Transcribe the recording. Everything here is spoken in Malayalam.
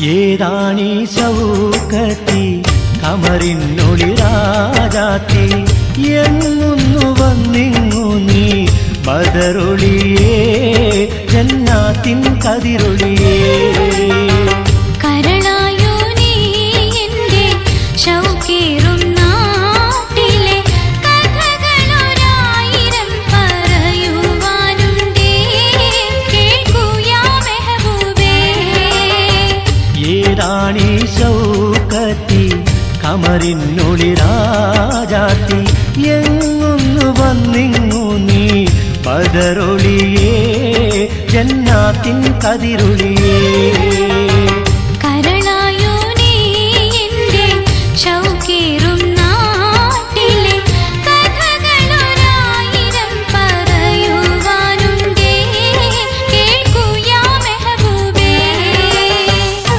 ഏതാണീ ശൗക്കത്തി കമറിനൊളിരാജാത്തി എങ്ങുന്നു വന്നിങ്ങു നീ ബദറൊളിയേ ജന്നാത്തിൻ കതിരൊളിയേ കരളായോ നീ എൻ്റെ ശൗക്കേറും നാട്ടിലെ കഥകളൊരായിരം പറയുവാനുണ്ടേ കേൾക്കൂ യാ മെഹബൂബേ ഏതാണീ ശൗക്കത്തി കമറിനൊളിരാജാത്തി എങ്ങുന്നു വന്നിങ്ങു നീ ബദറൊളിയേ ജന്നാത്തിൻ കതിരൊളിയേ